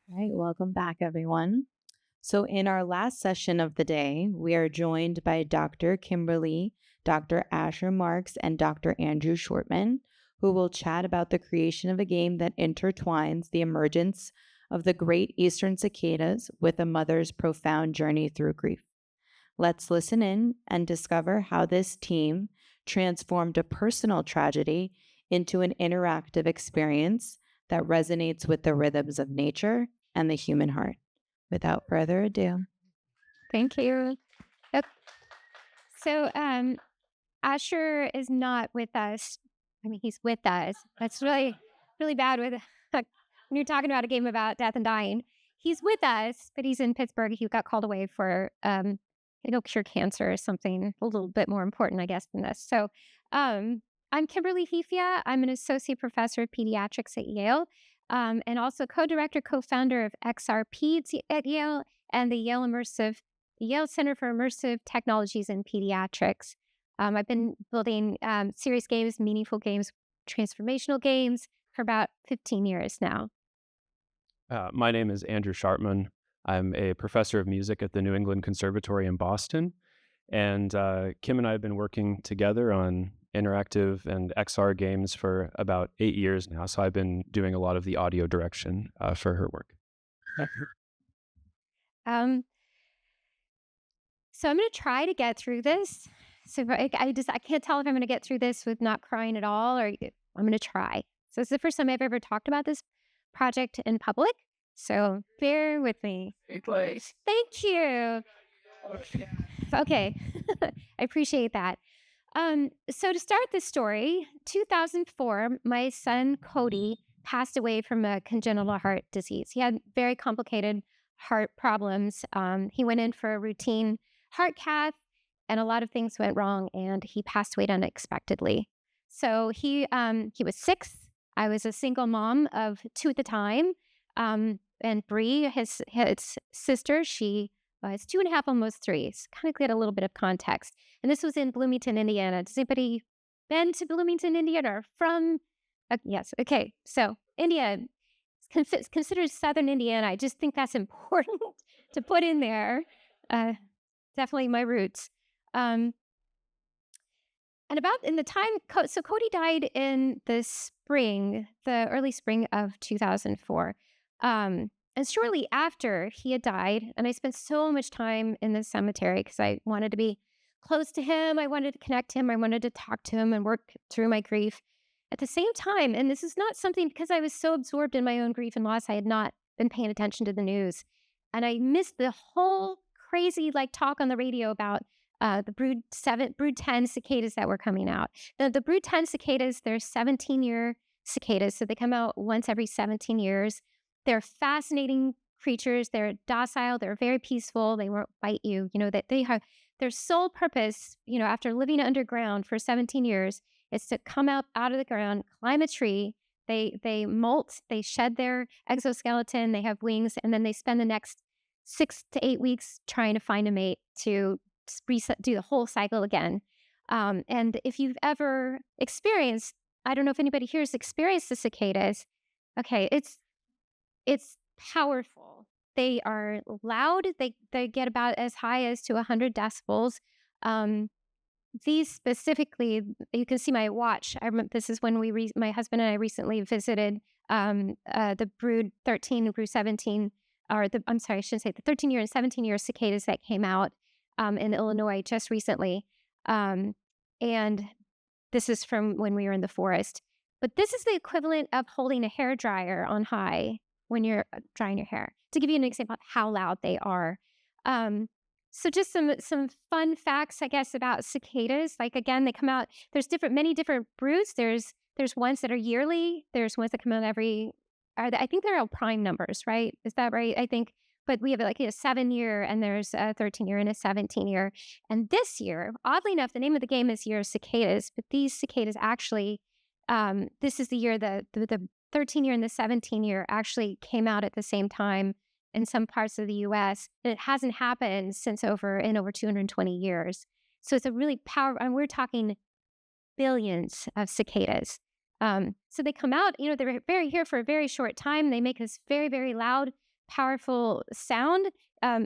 All right, welcome back, everyone. So, in our last session of the day, we are joined by Dr. Kimberly, Dr. Asher Marks, and Dr. Andrew Schartmann, who will chat about the creation of a game that intertwines the emergence of the Great Eastern Cicadas with a mother's profound journey through grief. Let's listen in and discover how this team transformed a personal tragedy into an interactive experience that resonates with the rhythms of nature and the human heart. Without further ado, Thank you. Yep. So, Asher is not with us. I mean, he's with us. That's really, really bad with when you're talking about a game about death and dying. He's with us, but he's in Pittsburgh. He got called away for, cure cancer or something a little bit more important, I guess, than this. So, I'm Kimberly Hieftje. I'm an associate professor of pediatrics at Yale, and also co-director, co-founder of XR at Yale and the Yale Center for Immersive Technologies in Pediatrics. I've been building serious games, meaningful games, transformational games for about 15 years now. My name is Andrew Schartmann. I'm a professor of music at the New England Conservatory in Boston. And Kim and I have been working together on interactive and XR games for about 8 years now. So I've been doing a lot of the audio direction for her work. Um, so I'm going to try to get through this. So if I can't tell if I'm going to get through this with not crying at all, or I'm going to try. So it's the first time I've ever talked about this project in public. So bear with me. Thank you. Okay. I appreciate that. So to start this story, 2004, my son Cody passed away from a congenital heart disease. He had very complicated heart problems. He went in for a routine heart cath, and a lot of things went wrong, and he passed away unexpectedly. So he was 6. I was a single mom of 2 at the time, and Bree, his sister, she was 2.5, almost 3. So kind of get a little bit of context. And this was in Bloomington, Indiana. Does anybody been to Bloomington, Indiana, or from? Yes. Okay. So India is considered southern Indiana. I just think that's important to put in there. Definitely my roots. Um, and about in the time, so Cody died in the early spring of 2004. And shortly after he had died, and I spent so much time in the cemetery because I wanted to be close to him. I wanted to connect to him. I wanted to talk to him and work through my grief. At the same time, and this is not something because I was so absorbed in my own grief and loss, I had not been paying attention to the news. And I missed the whole crazy talk on the radio about the brood 10 cicadas that were coming out. The brood 10 cicadas, they're 17-year cicadas. So they come out once every 17 years. They're fascinating creatures. They're docile. They're very peaceful. They won't bite you. You know, that they have their sole purpose, after living underground for 17 years, is to come out of the ground, climb a tree. They molt, they shed their exoskeleton, they have wings, and then they spend the next 6 to 8 weeks trying to find a mate to reset, do the whole cycle again. And if you've ever experienced, I don't know if anybody here has experienced the cicadas. Okay, it's powerful. They are loud. They get about as high as to 100 decibels. These specifically, you can see my watch. I remember this is when my husband and I recently visited the brood 13 and brood 17, I'm sorry, I shouldn't say the 13-year and 17-year cicadas that came out in Illinois just recently. And this is from when we were in the forest. But this is the equivalent of holding a hair dryer on high when you're drying your hair, to give you an example of how loud they are. So just some fun facts, I guess, about cicadas. Like, again, they come out, there's many different broods. There's ones that are yearly. There's ones that come out I think they're all prime numbers, right? Is that right? I think, but we have a 7-year, and there's a 13-year and a 17-year. And this year, oddly enough, the name of the game is Year of Cicadas, but these cicadas actually, this is the year the 13-year and the 17-year actually came out at the same time in some parts of the U.S. And it hasn't happened since over 220 years. So it's a really powerful, and we're talking billions of cicadas. So they come out, they're here for a very short time. They make this very, very loud powerful sound,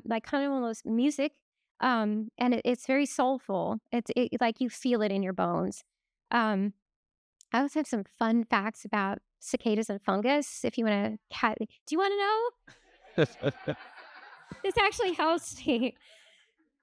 like kind of almost music. And it's very soulful. Like you feel it in your bones. Um, I also have some fun facts about cicadas and fungus. If you want to, do you want to know? This actually helps me.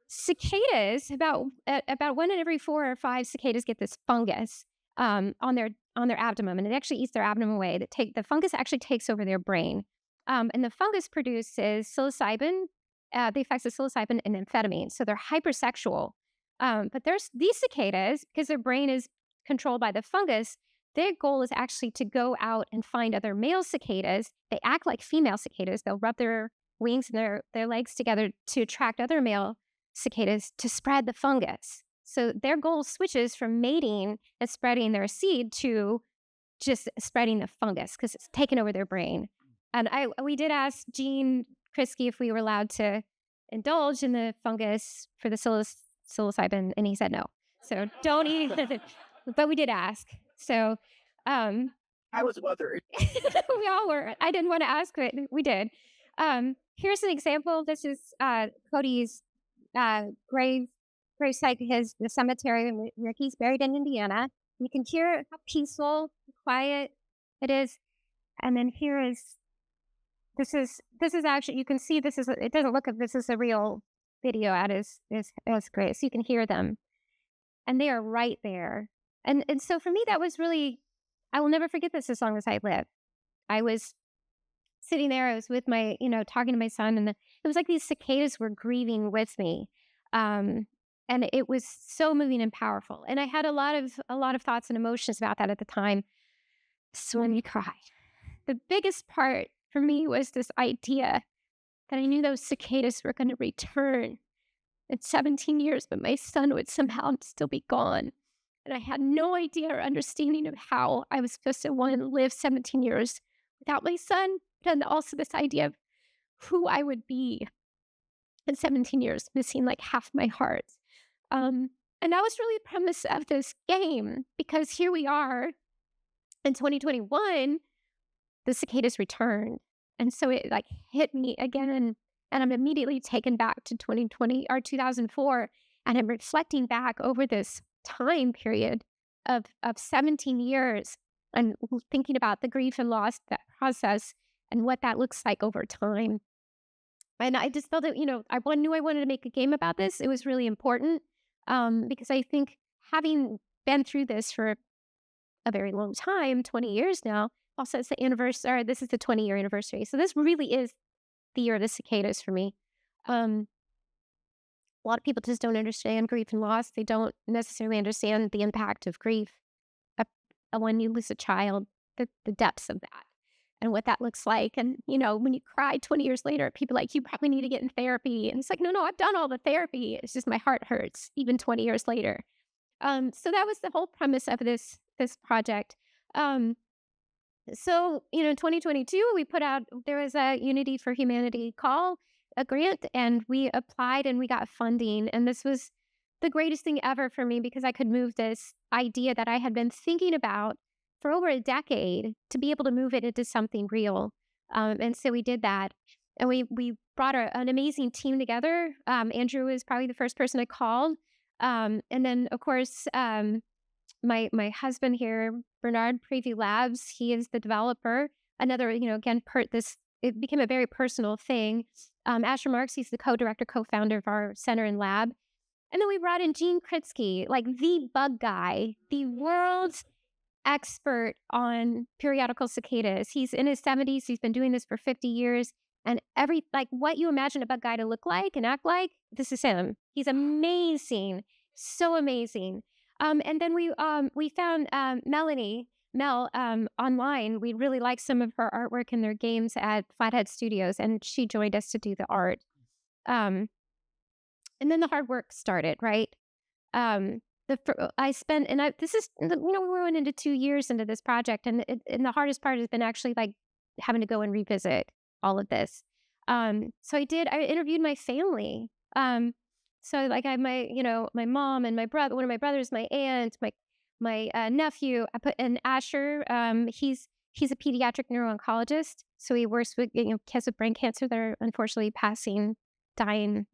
Cicadas, about 1 in every 4 or 5 cicadas get this fungus on their abdomen, and it actually eats their abdomen away. The fungus actually takes over their brain, and the fungus produces psilocybin, the effects of psilocybin and amphetamine. So they're hypersexual. But there's these cicadas, because their brain is controlled by the fungus. Their goal is actually to go out and find other male cicadas. They act like female cicadas. They'll rub their wings and their legs together to attract other male cicadas to spread the fungus. So their goal switches from mating and spreading their seed to just spreading the fungus because it's taken over their brain. And we did ask Gene Krisky if we were allowed to indulge in the fungus for the psilocybin, and he said no. So don't eat it. But we did ask. So I was wondering. we all were. I didn't want to ask, but we did. Here's an example. This is Cody's grave site, the cemetery where he's buried in Indiana. You can hear how peaceful, quiet it is. And then this is actually, you can see it doesn't look like this is a real video at his grave. So you can hear them, and they are right there. And so for me, that was really, I will never forget this as long as I live. I was sitting there, I was with my, talking to my son, and it was like these cicadas were grieving with me. And it was so moving and powerful. And I had a lot of thoughts and emotions about that at the time. So when you cried, the biggest part for me was this idea that I knew those cicadas were going to return in 17 years, but my son would somehow still be gone. And I had no idea or understanding of how I was supposed to, one, live 17 years without my son, and also this idea of who I would be in 17 years, missing like half my heart. And that was really the premise of this game, because here we are in 2021, the cicadas returned. And so it like hit me again, and I'm immediately taken back to 2020 or 2004. And I'm reflecting back over this time period of 17 years and thinking about the grief and loss, that process, and what that looks like over time. And I just felt that, I knew I wanted to make a game about this. It was really important because I think having been through this for a very long time, 20 years now, also it's the anniversary, this is the 20-year anniversary. So this really is the year of the cicadas for me. A lot of people just don't understand grief and loss. They don't necessarily understand the impact of grief when you lose a child, the depths of that and what that looks like. And, when you cry 20 years later, people are like, you probably need to get in therapy. And it's like, no, I've done all the therapy. It's just my heart hurts even 20 years later. So that was the whole premise of this project. So, in 2022, we put out, there was a Unity for Humanity call, a grant, and we applied and we got funding. And this was the greatest thing ever for me because I could move this idea that I had been thinking about for over a decade to be able to move it into something real. And so we did that. And we brought an amazing team together. Andrew was probably the first person I called. And then, of course, my husband here, Bernard Preview Labs, he is the developer. Another, again, it became a very personal thing. Asher Marks, he's the co-director, co-founder of our center and lab. And then we brought in Gene Krisky, like the bug guy, the world's expert on periodical cicadas. He's in his 70s. He's been doing this for 50 years. And what you imagine a bug guy to look like and act like, this is him. He's amazing. So amazing. And then we found Mel online. We really liked some of her artwork and their games at Flathead Studios, and she joined us to do the art. And then the hard work started, right? We went into 2 years into this project, and the hardest part has been actually like having to go and revisit all of this. So I interviewed my family. So like I have my mom and my brother, one of my brothers, my aunt, my nephew. I put in Asher. He's he's a pediatric neuro-oncologist. So he works with, kids with brain cancer that are unfortunately dying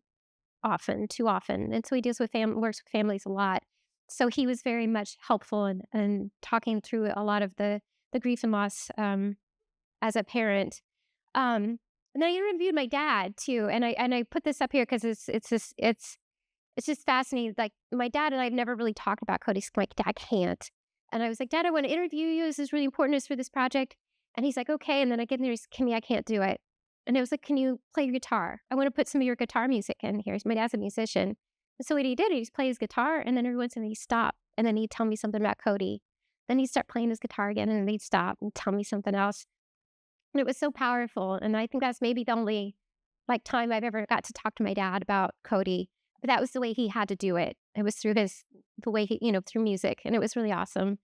often, too often. And so he deals with works with families a lot. So he was very much helpful in talking through a lot of the grief and loss as a parent. And then I interviewed my dad too, and I put this up here because it's just fascinating. Like, my dad and I have never really talked about Cody. My dad can't. And I was like, Dad, I want to interview you. This is really important. It's for this project. And he's like, okay. And then I get in there, he's, Kimmy, I can't do it. And I was like, can you play your guitar? I want to put some of your guitar music in here. My dad's a musician. And so what he did, he just played his guitar, and then every once in a while he'd stop. And then he'd tell me something about Cody. Then he'd start playing his guitar again, and then he'd stop and tell me something else. And it was so powerful. And I think that's maybe the only time I've ever got to talk to my dad about Cody. But that was the way he had to do it. It was through the way he, through music. And it was really awesome.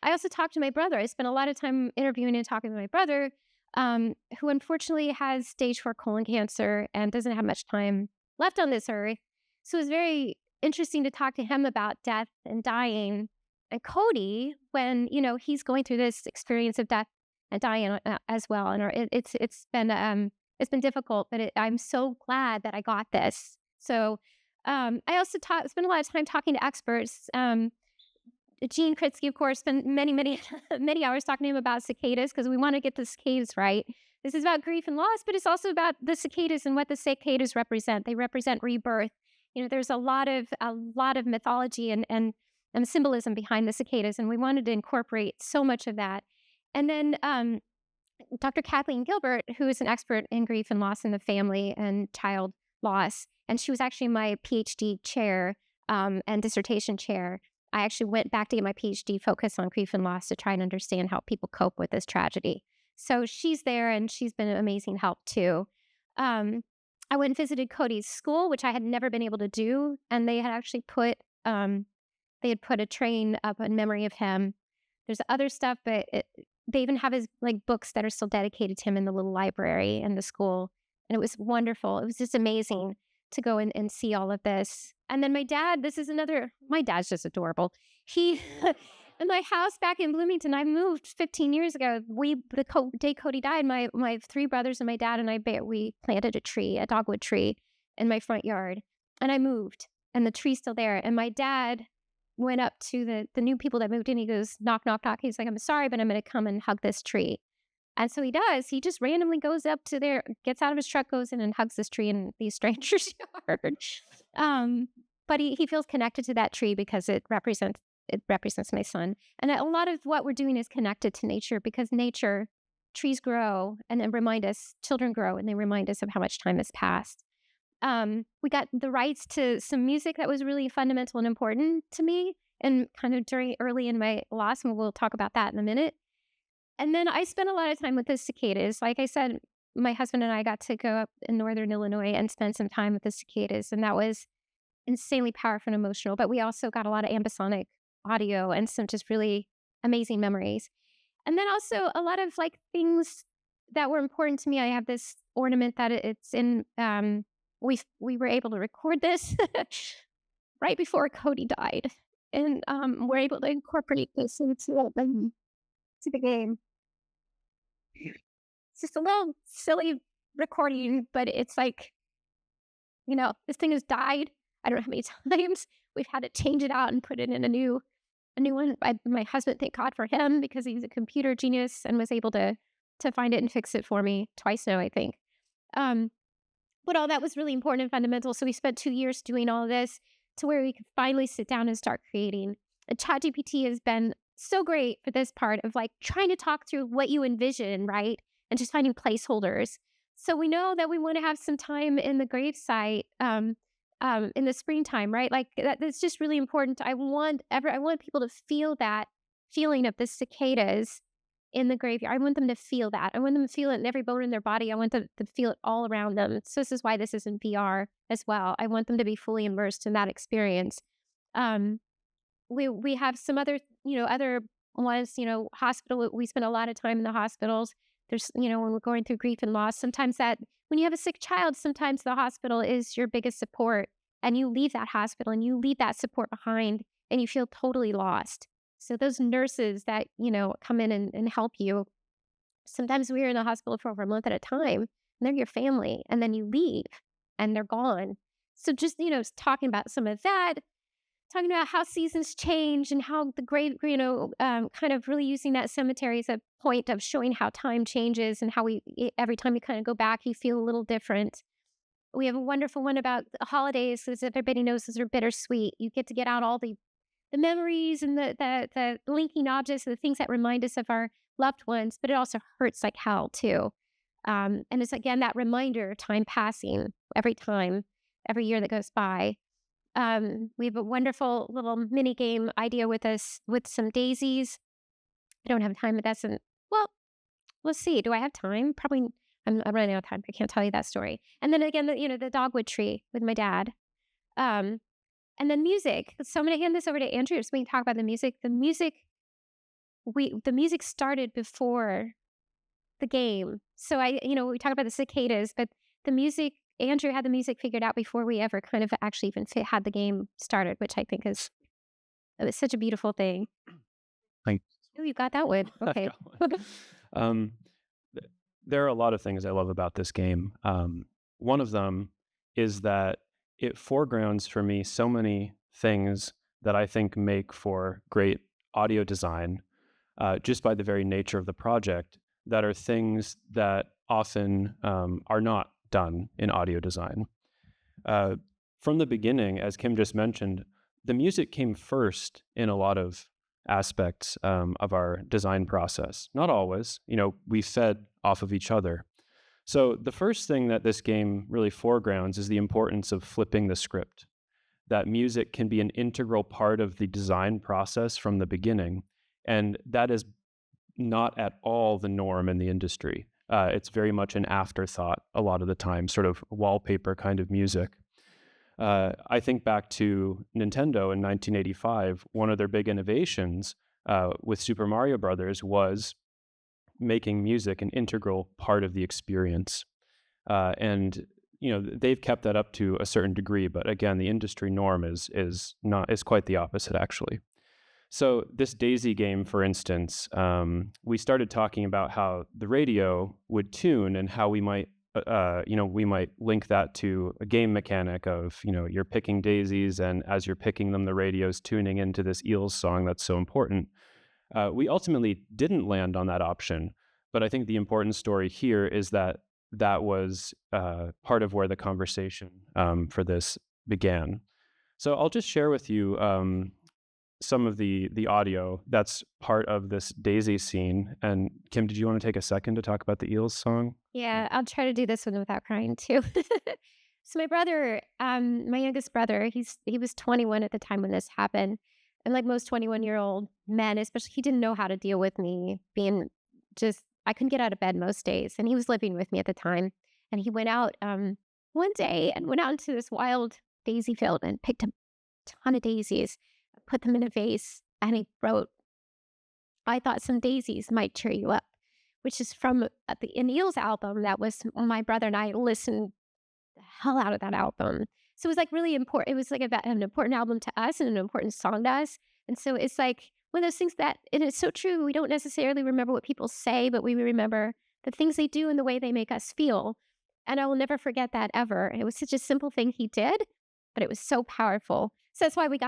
I also talked to my brother. I spent a lot of time interviewing and talking to my brother, who unfortunately has stage 4 colon cancer and doesn't have much time left on this earth. So it was very interesting to talk to him about death and dying. And Cody, when, he's going through this experience of death and dying as well. And it's been difficult, but I'm so glad that I got this. So I also spent a lot of time talking to experts. Gene Kritsky, of course, spent many, many, many hours talking to him about cicadas because we want to get the cicadas right. This is about grief and loss, but it's also about the cicadas and what the cicadas represent. They represent rebirth. There's a lot of mythology and symbolism behind the cicadas, and we wanted to incorporate so much of that. And then Dr. Kathleen Gilbert, who is an expert in grief and loss in the family and child loss, and she was actually my PhD chair and dissertation chair. I actually went back to get my PhD focus on grief and loss to try and understand how people cope with this tragedy. So she's there, and she's been an amazing help too. I went and visited Cody's school, which I had never been able to do, and they had actually put a train up in memory of him. There's other stuff, but they even have his books that are still dedicated to him in the little library in the school, and it was wonderful. It was just amazing to go and see all of this. And then my dad, my dad's just adorable. He, in my house back in Bloomington, I moved 15 years ago. The day Cody died, my 3 brothers and my dad and I, we planted a dogwood tree in my front yard. And I moved, and the tree's still there. And my dad went up to the new people that moved in. He goes, knock, knock, knock. He's like, I'm sorry, but I'm going to come and hug this tree. And so he does. He just randomly goes up to there, gets out of his truck, goes in and hugs this tree in these strangers' yard. But he feels connected to that tree because it represents my son. And a lot of what we're doing is connected to nature, because trees grow and then children grow, and they remind us of how much time has passed. We got the rights to some music that was really fundamental and important to me, and kind of early in my loss, and we'll talk about that in a minute. And then I spent a lot of time with the cicadas. Like I said, my husband and I got to go up in northern Illinois and spend some time with the cicadas, and that was insanely powerful and emotional. But we also got a lot of ambisonic audio and some just really amazing memories. And then also a lot of things that were important to me. I have this ornament that it's in. We were able to record this right before Cody died, and we're able to incorporate this into the game. It's just a little silly recording, but it's this thing has died. I don't know how many times we've had to change it out and put it in a new one. My husband, thank God for him, because he's a computer genius and was able to find it and fix it for me twice now, I think. But all that was really important and fundamental. So we spent 2 years doing all of this to where we could finally sit down and start creating. And ChatGPT has been so great for this part of trying to talk through what you envision, right? And just finding placeholders. So we know that we want to have some time in the gravesite in the springtime, right? That's just really important. I want people to feel that feeling of the cicadas in the graveyard. I want them to feel that. I want them to feel it in every bone in their body. I want them to feel it all around them. So this is why this is in VR as well. I want them to be fully immersed in that experience. We have some other ones, hospital. We spend a lot of time in the hospitals. There's, when we're going through grief and loss, sometimes when you have a sick child, sometimes the hospital is your biggest support, and you leave that hospital and you leave that support behind, and you feel totally lost. So those nurses that, come in and help you, Sometimes we were in the hospital for over a month at a time, and they're your family, and then you leave, and they're gone. So just, talking about some of that, talking about how seasons change and how the great, kind of really using that cemetery as a point of showing how time changes and how every time you kind of go back, you feel a little different. We have a wonderful one about the holidays, as everybody knows, those are bittersweet. You get to get out all the memories and the linking objects and the things that remind us of our loved ones, but it also hurts like hell too. And it's again that reminder of time passing every year that goes by. We have a wonderful little mini game idea with us with some daisies. I don't have time, but well, let's see. Do I have time? Probably. I'm running out of time. I can't tell you that story. And then again, the dogwood tree with my dad. Um, and then music. So I'm going to hand this over to Andrew so we can talk about the music. The music started before the game. So we talk about the cicadas, but the music, Andrew had the music figured out before we ever kind of actually even had the game started, which I think it was such a beautiful thing. Thank Oh, you got that one. Okay. um, there are a lot of things I love about this game. One of them is that it foregrounds for me so many things that I think make for great audio design, just by the very nature of the project, that are things that often are not done in audio design. From the beginning, as Kim just mentioned, the music came first in a lot of aspects of our design process. Not always, we fed off of each other. So the first thing that this game really foregrounds is the importance of flipping the script, that music can be an integral part of the design process from the beginning. And that is not at all the norm in the industry. It's very much an afterthought a lot of the time, sort of wallpaper kind of music. I think back to Nintendo in 1985, one of their big innovations with Super Mario Brothers was making music an integral part of the experience. And they've kept that up to a certain degree, but again, the industry norm is quite the opposite, actually. So this Daisy game, for instance, we started talking about how the radio would tune and how we might link that to a game mechanic of, you're picking daisies, and as you're picking them, the radio's tuning into this Eels song that's so important. We ultimately didn't land on that option, but I think the important story here is that was part of where the conversation for this began. So I'll just share with you some of the audio that's part of this Daisy scene. And Kim, did you want to take a second to talk about the Eels song? Yeah, I'll try to do this one without crying too. So my brother, my youngest brother, he was 21 at the time when this happened. And like most 21-year-old men, especially, he didn't know how to deal with me being I couldn't get out of bed most days. And he was living with me at the time. And he went out one day and went out into this wild daisy field and picked a ton of daisies, put them in a vase, and he wrote, "I thought some daisies might cheer you up," which is from the Eels album. That was my brother and I listened the hell out of that album. So it was like really important. It was like an important album to us and an important song to us. And so it's like one of those things that, and it's so true, we don't necessarily remember what people say, but we remember the things they do and the way they make us feel. And I will never forget that ever. It was such a simple thing he did, but it was so powerful. So that's why we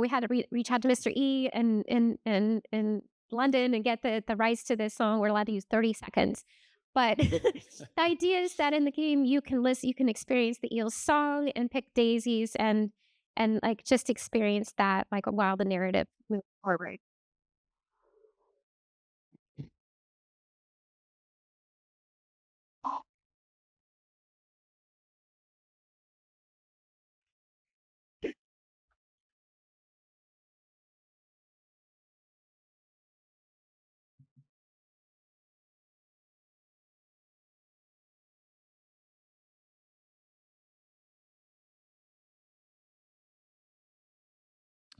had to reach out to Mr. E in London and get the rights to this song. We're allowed to use 30 seconds. But the idea is that in the game, you can experience the Eels song and pick daisies and like just experience that like while the narrative moves forward.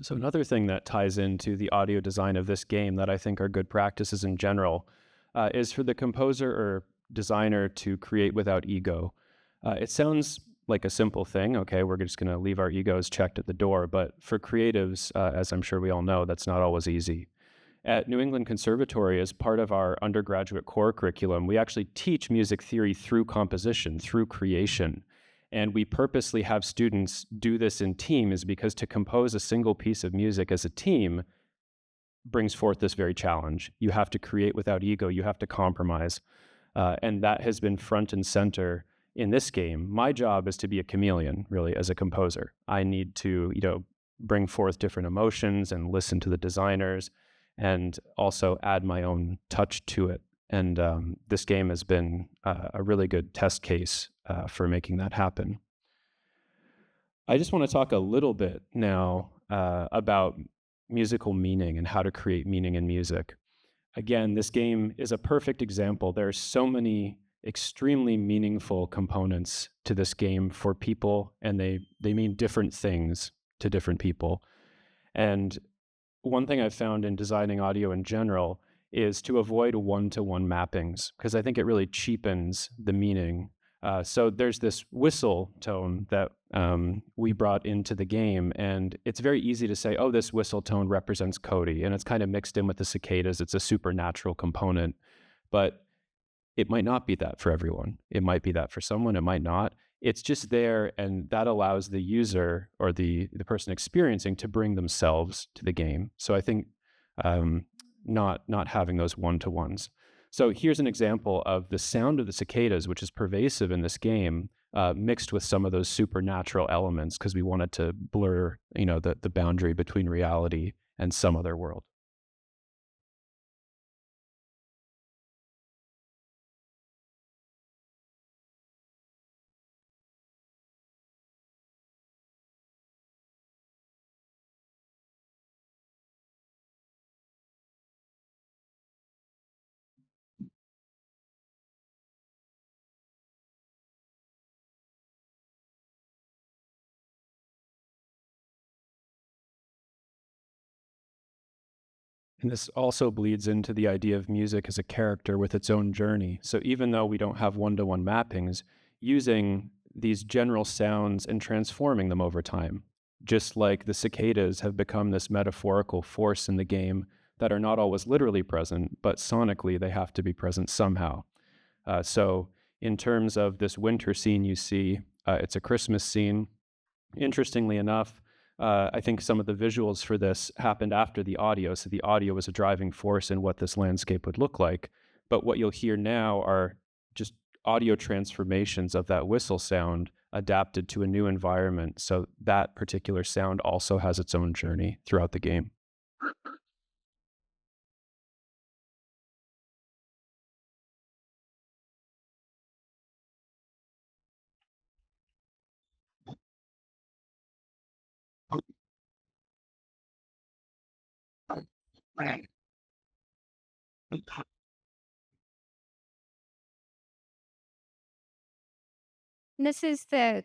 So another thing that ties into the audio design of this game that I think are good practices in general is for the composer or designer to create without ego. It sounds like a simple thing. Okay, we're just going to leave our egos checked at the door. But for creatives, as I'm sure we all know, that's not always easy. At New England Conservatory, as part of our undergraduate core curriculum, we actually teach music theory through composition, through creation. And we purposely have students do this in teams because to compose a single piece of music as a team brings forth this very challenge. You have to create without ego, you have to compromise. And that has been front and center in this game. My job is to be a chameleon, really, as a composer. I need to, bring forth different emotions and listen to the designers and also add my own touch to it. And this game has been a really good test case for making that happen. I just want to talk a little bit now about musical meaning and how to create meaning in music. Again, this game is a perfect example. There are so many extremely meaningful components to this game for people, and they mean different things to different people. And one thing I've found in designing audio in general is to avoid one-to-one mappings, because I think it really cheapens the meaning. So there's this whistle tone that we brought into the game, and it's very easy to say, oh, this whistle tone represents Cody, and it's kind of mixed in with the cicadas. It's a supernatural component, but it might not be that for everyone. It might be that for someone, it might not. It's just there, and that allows the user or the person experiencing to bring themselves to the game. So I think not having those one-to-ones. So here's an example of the sound of the cicadas, which is pervasive in this game, mixed with some of those supernatural elements, because we wanted to blur, the boundary between reality and some other world. And this also bleeds into the idea of music as a character with its own journey. So even though we don't have one-to-one mappings, using these general sounds and transforming them over time, just like the cicadas have become this metaphorical force in the game that are not always literally present, but sonically they have to be present somehow. So in terms of this winter scene you see, it's a Christmas scene. Interestingly enough, I think some of the visuals for this happened after the audio. So the audio was a driving force in what this landscape would look like. But what you'll hear now are just audio transformations of that whistle sound adapted to a new environment. So that particular sound also has its own journey throughout the game. And this is a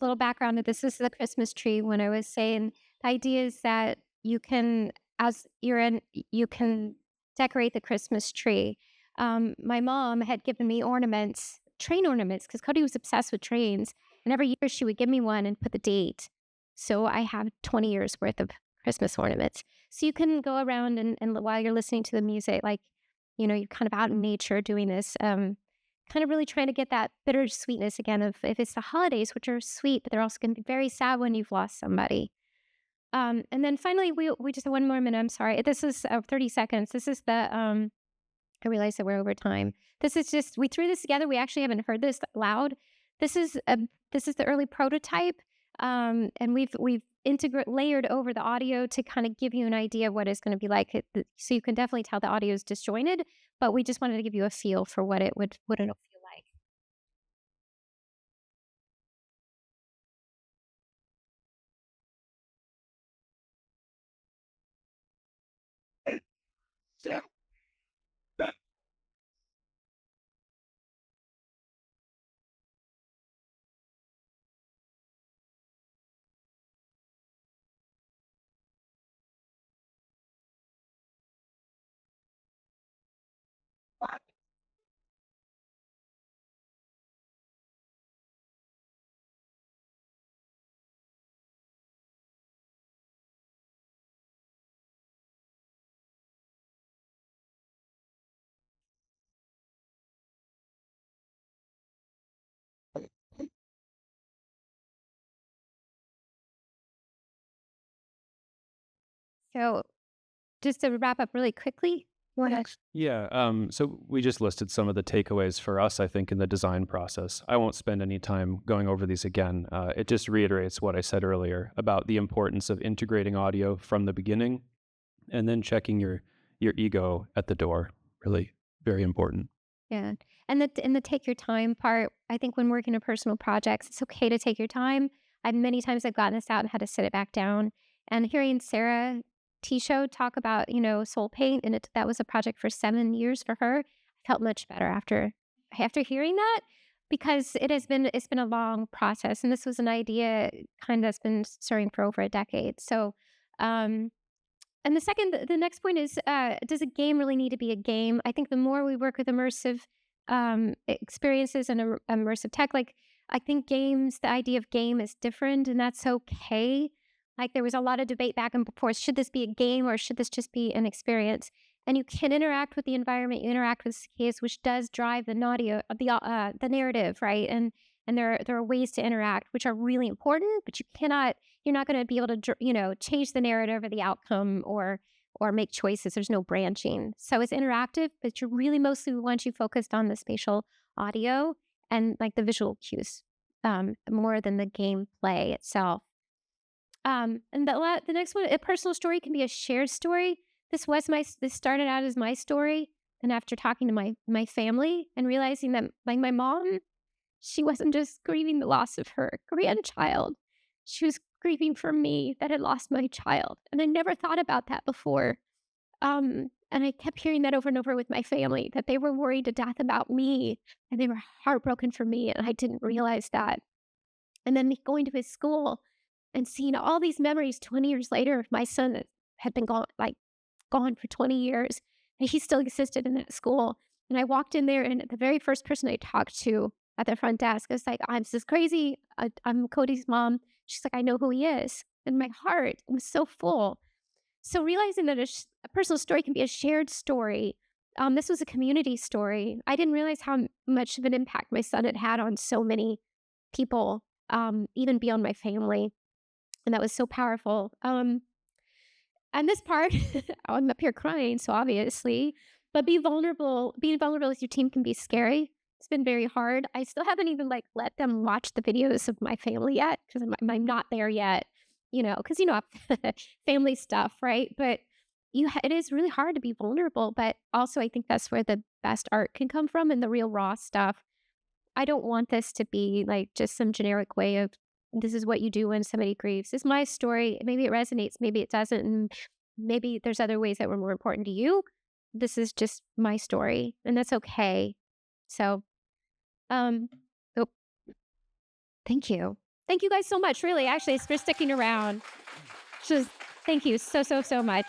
little background of this. This is the Christmas tree. When I was saying the idea is that you can, as you're in, you can decorate the Christmas tree. My mom had given me ornaments, train ornaments, because Cody was obsessed with trains. And every year she would give me one and put the date. So I have 20 years worth of Christmas ornaments. So you can go around and while you're listening to the music, like, you're kind of out in nature doing this. Kind of really trying to get that bittersweetness again of if it's the holidays, which are sweet, but they're also going to be very sad when you've lost somebody. And then finally, we just have one more minute. I'm sorry. This is 30 seconds. This is I realize that we're over time. This is just, we threw this together. We actually haven't heard this loud. This is the early prototype. And we've layered over the audio to kind of give you an idea of what it's going to be like. So you can definitely tell the audio is disjointed, but we just wanted to give you a feel for what it'll feel like. Yeah. So just to wrap up really quickly, what? Yeah, so we just listed some of the takeaways for us, I think, in the design process. I won't spend any time going over these again. It just reiterates what I said earlier about the importance of integrating audio from the beginning and then checking your ego at the door. Really very important. Yeah. And the take your time part, I think when working on personal projects, it's okay to take your time. Many times I've gotten this out and had to sit it back down. And hearing Sarah Show talk about, soul paint, and that was a project for 7 years for her, I felt much better after hearing that, because it's been a long process. And this was an idea kind of that's been stirring for over a decade. So um and the next point is, does a game really need to be a game? I think the more we work with immersive experiences and immersive tech, like I think the idea of game is different, and that's okay. Like there was a lot of debate back and forth: should this be a game or should this just be an experience? And you can interact with the environment, you interact with cicadas, which does drive the narrative, right? And there are ways to interact which are really important, but you're not going to be able to change the narrative or the outcome or make choices. There's no branching, so it's interactive, but you really mostly want you focused on the spatial audio and like the visual cues, more than the gameplay itself. And the next one, a personal story can be a shared story. This started out as my story, and after talking to my family and realizing that, like, my mom, she wasn't just grieving the loss of her grandchild. She was grieving for me that had lost my child. And I never thought about that before. And I kept hearing that over and over with my family, that they were worried to death about me and they were heartbroken for me. And I didn't realize that. And then going to his school and seeing all these memories 20 years later, my son that had been gone for 20 years, and he still existed in that school. And I walked in there, and the very first person I talked to at the front desk, I was like, "I'm this crazy. I'm Cody's mom." She's like, "I know who he is." And my heart was so full. So realizing that a personal story can be a shared story. This was a community story. I didn't realize how much of an impact my son had had on so many people, even beyond my family. And that was so powerful. And this part, I'm up here crying, so obviously, but be vulnerable. Being vulnerable with your team can be scary. It's been very hard. I still haven't even like let them watch the videos of my family yet because I'm not there yet, because family stuff, right? But it is really hard to be vulnerable. But also, I think that's where the best art can come from and the real raw stuff. I don't want this to be like just some generic way of this is what you do when somebody grieves. It's my story. Maybe it resonates, maybe it doesn't, and maybe there's other ways that were more important to you. This is just my story, and that's okay. So, um, oh, thank you. Thank you guys so much. Really, actually, it's for sticking around. Just thank you so, so, so much.